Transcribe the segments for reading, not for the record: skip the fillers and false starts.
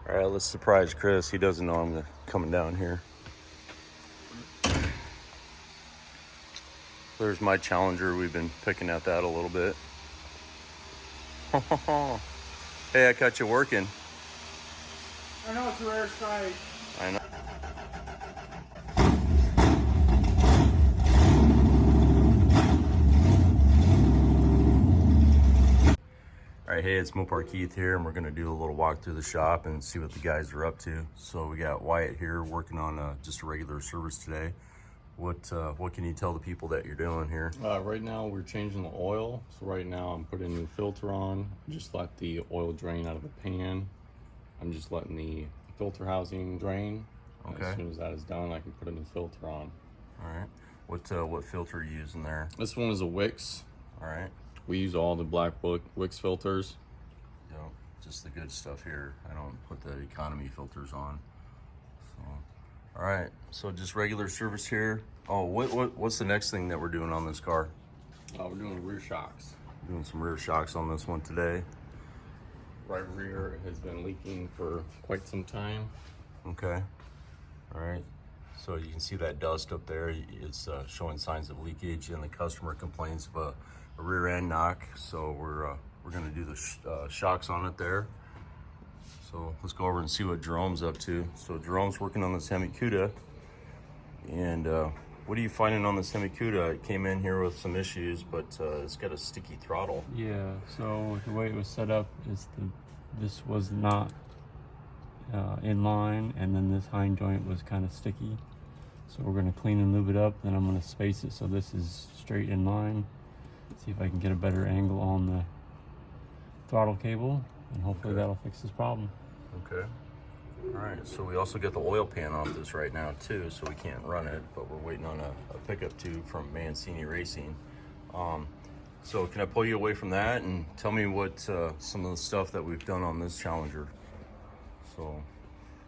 All right, let's surprise Chris. He doesn't know I'm coming down here. There's my Challenger. We've been picking at that a little bit. Hey, I caught you working. I know it's a rare sight. I know. All right, hey, it's Mopar Keith here, and we're gonna do a little walk through the shop and see what the guys are up to. So we got Wyatt here working on just a regular service today. What can you tell the people that you're doing here? Right now we're changing the oil. So right now I'm putting a new filter on. Just let the oil drain out of the pan. I'm just letting the filter housing drain. Okay. As soon as that is done, I can put a new filter on. All right. What filter are you using there? This one is a Wix. All right. We use all the black Wix filters. You know, just the good stuff here. I don't put the economy filters on. So, all right. So just regular service here. Oh, what's the next thing that we're doing on this car? We're doing the rear shocks. Doing some rear shocks on this one today. Right rear has been leaking for quite some time. Okay. All right. So you can see that dust up there. It's showing signs of leakage, and the customer complains of a rear end knock. So we're going to do the shocks on it there. So let's go over and see what Jerome's up to. So Jerome's working on this Hemi Cuda. And what are you finding on this Hemi Cuda? It came in here with some issues, but it's got a sticky throttle. Yeah, so the way it was set up is this was not in line, and then this hind joint was kind of sticky. So we're going to clean and lube it up, then I'm going to space it so this is straight in line. See if I can get a better angle on the throttle cable, and hopefully that'll fix this problem. Okay. All right, so we also got the oil pan off this right now too, so we can't run it, but we're waiting on a pickup tube from Mancini Racing. So can I pull you away from that and tell me what some of the stuff that we've done on this Challenger? So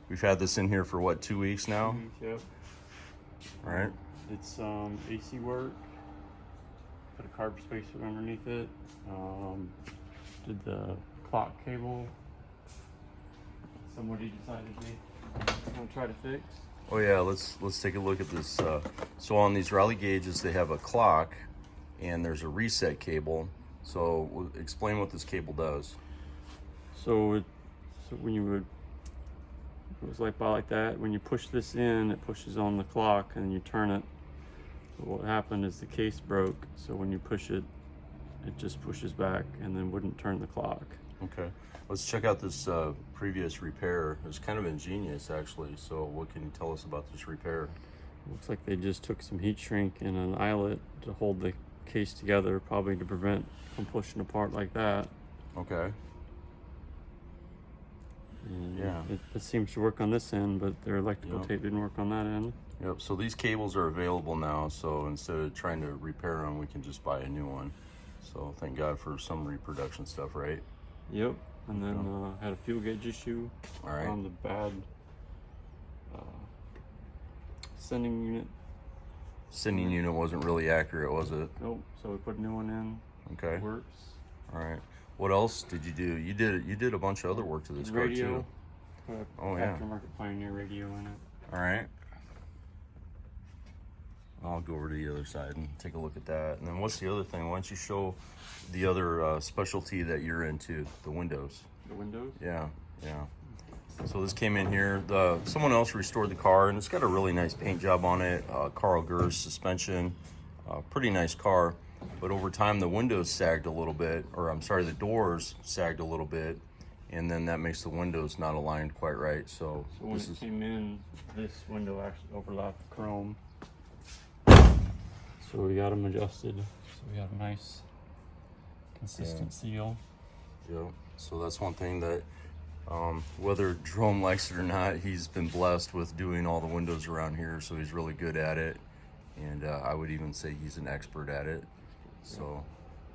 we've had this in here for what, 2 weeks now? 2 weeks, yep. All right. It's AC work. Put a carb spacer underneath it. Did the clock cable. Somebody decided they want to try to fix. Oh yeah, let's take a look at this. So on these rally gauges, they have a clock, and there's a reset cable. So explain what this cable does. So when you would, it was like that. When you push this in, it pushes on the clock, and you turn it. But what happened is the case broke. So when you push it, it just pushes back, and then wouldn't turn the clock. Okay, let's check out this previous repair. It was kind of ingenious, actually. So what can you tell us about this repair? Looks like they just took some heat shrink and an eyelet to hold the case together, probably to prevent from pushing apart like that. Okay. And yeah. It seems to work on this end, but their electrical tape didn't work on that end. Yep, so these cables are available now, so instead of trying to repair them, we can just buy a new one. So thank God for some reproduction stuff, right? Yep, and then had a fuel gauge issue. All right. On the bad sending unit. Sending unit wasn't really accurate, was it? Nope. So we put a new one in. Okay. It works. All right. What else did you do? You did a bunch of other work to this car too. Oh yeah. Aftermarket Pioneer radio in it. All right. I'll go over to the other side and take a look at that. And then what's the other thing? Why don't you show the other specialty that you're into, the windows? The windows? Yeah, yeah. So this came in here. Someone else restored the car, and it's got a really nice paint job on it. Carl Gers suspension, pretty nice car. But over time, the windows sagged a little bit, or I'm sorry, the doors sagged a little bit, and then that makes the windows not aligned quite right. So when it came in, this window actually overlapped the chrome. So we got them adjusted. So we got a nice, consistent seal. Yeah. So that's one thing that, whether Jerome likes it or not, he's been blessed with doing all the windows around here. So he's really good at it, and I would even say he's an expert at it. So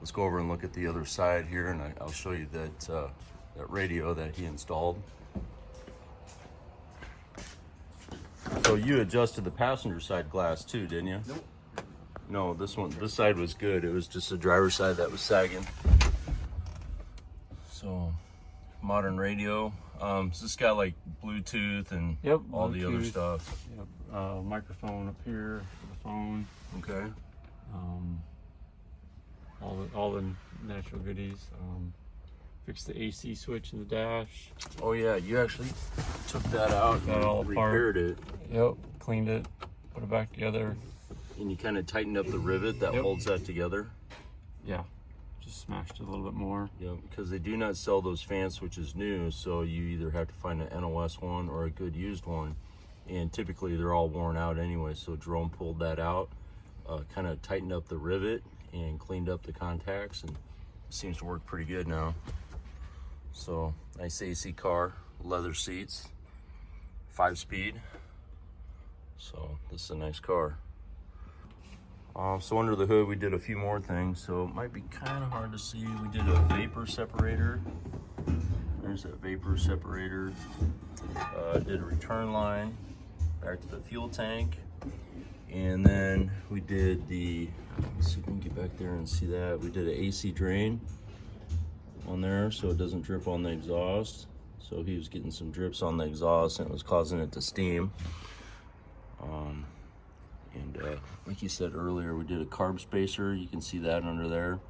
let's go over and look at the other side here, and I'll show you that radio that he installed. So you adjusted the passenger side glass too, didn't you? Nope. No, this side was good. It was just the driver's side that was sagging. So modern radio, So this got like Bluetooth and Yep, all the other Bluetooth. stuff. Yep, microphone up here for the phone. Okay. All the natural goodies. Fixed the AC switch in the dash. Oh yeah, you actually took that out Got it all and apart. repaired it. Yep, cleaned it, put it back together. And you kind of tightened up the rivet that Yep. holds that together. Yeah, just smashed it a little bit more. Yeah, because they do not sell those fan switches new, so you either have to find an NOS one or a good used one. And typically they're all worn out anyway, so Jerome pulled that out, kind of tightened up the rivet and cleaned up the contacts, and it seems to work pretty good now. So nice AC car, leather seats, 5-speed. So this is a nice car. So under the hood we did a few more things, so it might be kind of hard to see. We did a vapor separator. There's that vapor separator. Did a return line back to the fuel tank, and then we did the, let's see if we can get back there and see that. We did an AC drain on there so it doesn't drip on the exhaust. So he was getting some drips on the exhaust and it was causing it to steam. Like you said earlier, we did a carb spacer. You can see that under there.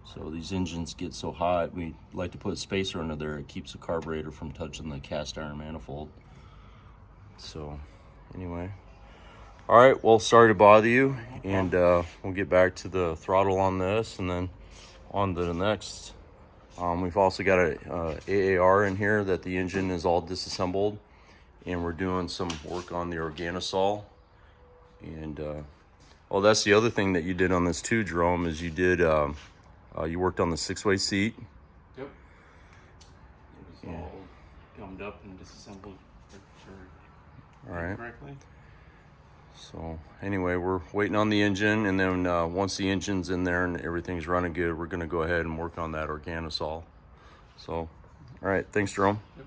So these engines get so hot, we like to put a spacer under there. It keeps the carburetor from touching the cast iron manifold. So anyway, all right, well, sorry to bother you, and we'll get back to the throttle on this and then on to the next. We've also got a AAR in here that the engine is all disassembled, and we're doing some work on the organosol. And oh, that's the other thing that you did on this too, Jerome, is you did you worked on the 6-way seat. Yep. It was all gummed up and disassembled All right. correctly. So anyway, we're waiting on the engine, and then once the engine's in there and everything's running good, we're going to go ahead and work on that organosol. So, all right, thanks, Jerome. Yep.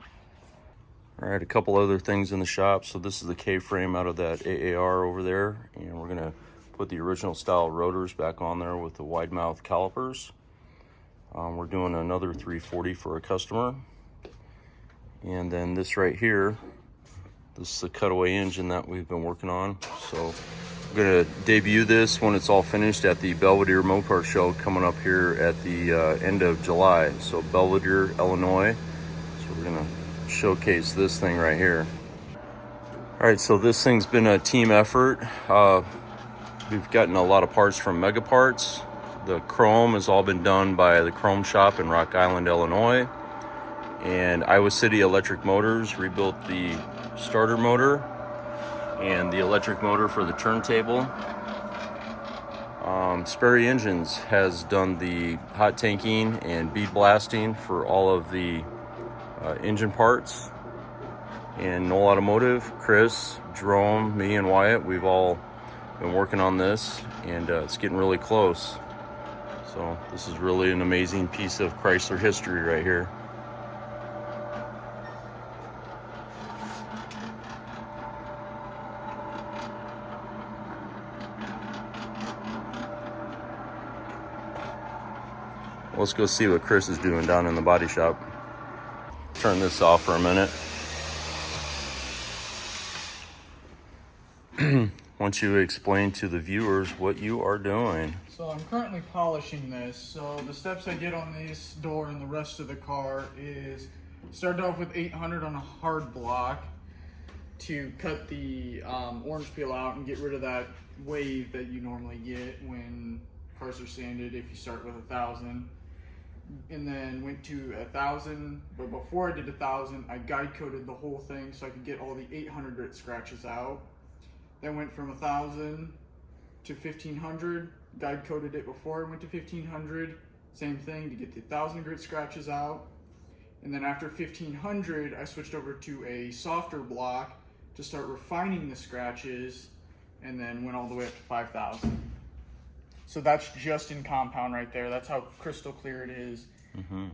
All right, a couple other things in the shop. So this is the K-frame out of that AAR over there, and we're going to put the original style rotors back on there with the wide mouth calipers. We're doing another 340 for a customer. And then this right here, this is the cutaway engine that we've been working on. So we're gonna debut this when it's all finished at the Belvedere Mopar show coming up here at the end of July. So Belvedere, Illinois. So we're gonna showcase this thing right here. All right, so this thing's been a team effort. We've gotten a lot of parts from Mega Parts. The chrome has all been done by the Chrome Shop in Rock Island, Illinois. And Iowa City Electric Motors rebuilt the starter motor and the electric motor for the turntable. Sperry Engines has done the hot tanking and bead blasting for all of the engine parts. And Noel Automotive, Chris, Jerome, me, and Wyatt, we've all been working on this, and it's getting really close. So this is really an amazing piece of Chrysler history right here. Let's go see what Chris is doing down in the body shop. Turn this off for a minute. Why don't you explain to the viewers what you are doing? So I'm currently polishing this. So the steps I did on this door and the rest of the car is started off with 800 on a hard block to cut the orange peel out and get rid of that wave that you normally get when cars are sanded if you start with 1,000. And then went to 1,000, but before I did 1,000, I guide coated the whole thing so I could get all the 800 grit scratches out. Then went from 1,000 to 1,500, guide coated it before I went to 1,500, same thing to get the 1,000 grit scratches out. And then after 1,500, I switched over to a softer block to start refining the scratches, and then went all the way up to 5,000. So that's just in compound right there. That's how crystal clear it is.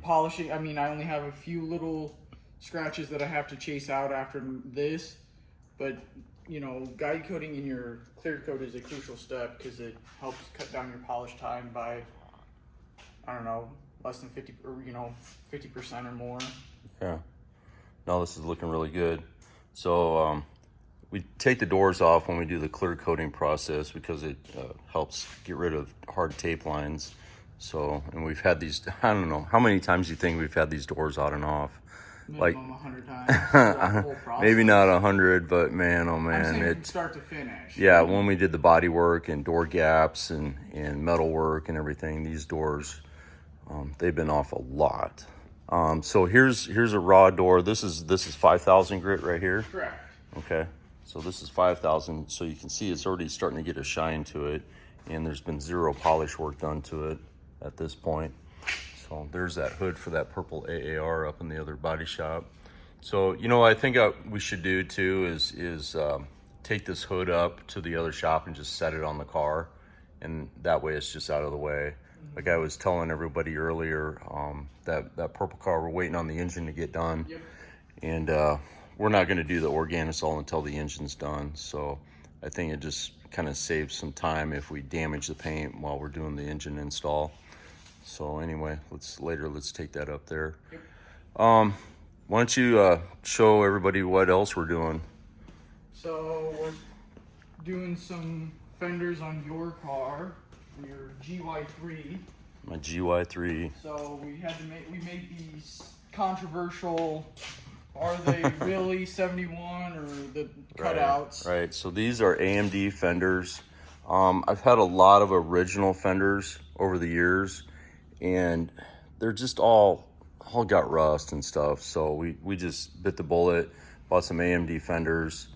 Polishing, I mean, I only have a few little scratches that I have to chase out after this, but you know, guide coating in your clear coat is a crucial step because it helps cut down your polish time by, I don't know, less than 50 or 50% or more. Yeah. no, this is looking really good. So we take the doors off when we do the clear coating process because it helps get rid of hard tape lines. So, and we've had these, I don't know, how many times do you think we've had these doors on and off? Minimum 100 times. The whole process. Maybe not 100, but man, oh I'm man. saying from start to finish. Yeah, when we did the body work and door gaps and metal work and everything, these doors, they've been off a lot. So here's a raw door. This is 5,000 grit right here. Correct. Okay, so this is 5,000. So you can see it's already starting to get a shine to it, and there's been zero polish work done to it at this point. So there's that hood for that purple AAR up in the other body shop. So, you know, I think we should do too is take this hood up to the other shop and just set it on the car, and that way it's just out of the way. Like I was telling everybody earlier, that purple car, we're waiting on the engine to get done. Yep. And we're not gonna do the Organisol until the engine's done. So I think it just kind of saves some time if we damage the paint while we're doing the engine install. So anyway, let's take that up there. Yep. Why don't you show everybody what else we're doing? So we're doing some fenders on your car, your GY3. My GY3. So we made these controversial. Are they really 71 or the cutouts? Right. So these are AMD fenders. I've had a lot of original fenders over the years, and they're just all got rust and stuff. So we just bit the bullet, bought some AMD fenders,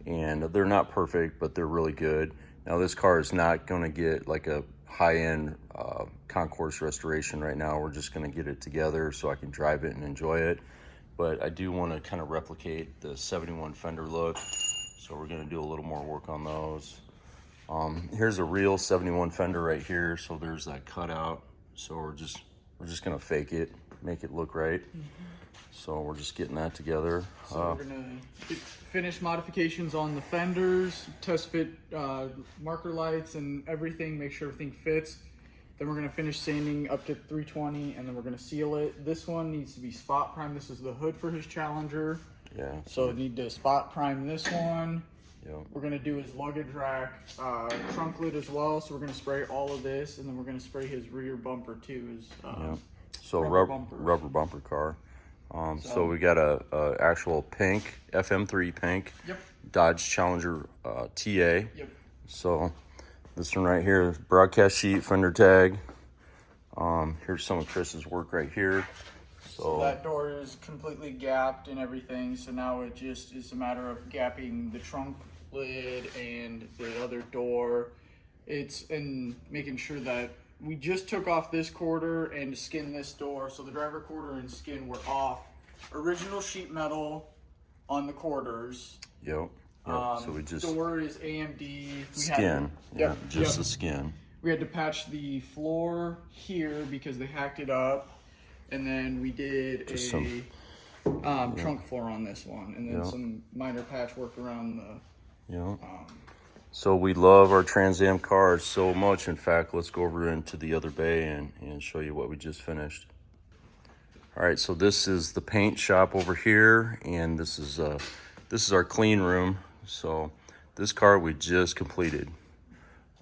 and they're not perfect, but they're really good. Now this car is not going to get like a high-end concourse restoration right now. We're just going to get it together so I can drive it and enjoy it. But I do want to kind of replicate the 71 fender look, so we're going to do a little more work on those. Here's a real 71 fender right here, so there's that cutout. So we're just going to fake it, make it look right. So we're just getting that together. So we're gonna finish modifications on the fenders, test fit marker lights and everything, make sure everything fits. Then we're gonna finish sanding up to 320, and then we're gonna seal it. This one needs to be spot primed. This is the hood for his Challenger. Yeah. So need to spot prime this one. Yep. We're gonna do his luggage rack trunk lid as well. So we're gonna spray all of this, and then we're gonna spray his rear bumper too. His So rubber bumper car. So we got a actual pink FM3 pink. Yep. Dodge Challenger TA. Yep. So this one right here, broadcast sheet, fender tag. Here's some of Chris's work right here. So that door is completely gapped and everything. So now it just is a matter of gapping the trunk lid and the other door. And making sure that we just took off this quarter and skinned this door. So the driver quarter and skin were off. Original sheet metal on the quarters. Yep. So we just door is AMD. skin. Just the skin. We had to patch the floor here because they hacked it up, and then we did Just a trunk floor on this one, and then some minor patchwork around the. Yeah. So we love our Trans Am cars so much. In fact, let's go over into the other bay and show you what we just finished. All right, so this is the paint shop over here, and this is our clean room. So this car we just completed.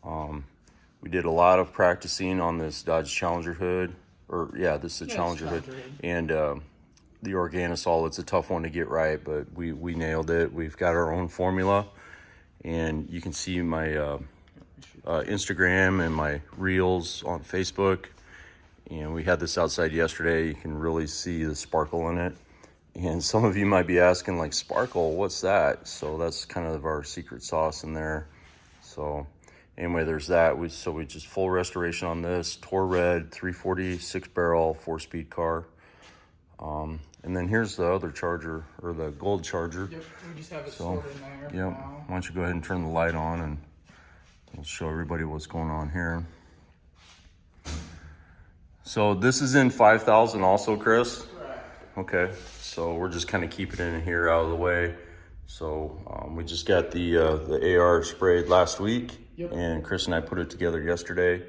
We did a lot of practicing on this Dodge Challenger hood, this is a Challenger hood, and the Organisol. It's a tough one to get right, but we nailed it. We've got our own formula, and you can see my Instagram and my reels on Facebook. And we had this outside yesterday. You can really see the sparkle in it. And some of you might be asking, like, sparkle, what's that? So that's kind of our secret sauce in there. So anyway, there's that. We just full restoration on this. Tor Red 340 6-barrel 4-speed car. And then here's the other Charger, or the gold Charger. Yep, we just have it stored in there. Yep. Now. Why don't you go ahead and turn the light on, and we'll show everybody what's going on here. So this is in 5,000 also, Chris? Correct. Okay, so we're just kind of keeping it in here out of the way. So we just got the AR sprayed last week, and Chris and I put it together yesterday,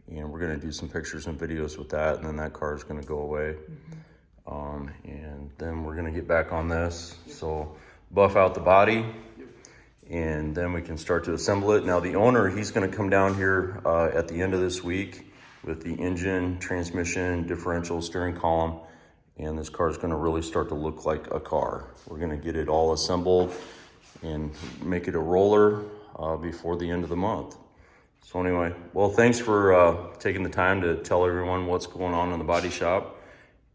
and we're gonna do some pictures and videos with that, and then that car is gonna go away. And then we're gonna get back on this. So buff out the body, and then we can start to assemble it. Now the owner, he's gonna come down here at the end of this week with the engine, transmission, differential, steering column, and this car is gonna really start to look like a car. We're gonna get it all assembled and make it a roller before the end of the month. So anyway, well, thanks for taking the time to tell everyone what's going on in the body shop.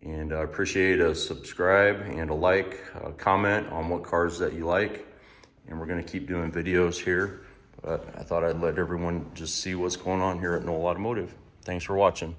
And I appreciate a subscribe and a like, a comment on what cars that you like. And we're gonna keep doing videos here. But I thought I'd let everyone just see what's going on here at Noel Automotive. Thanks for watching.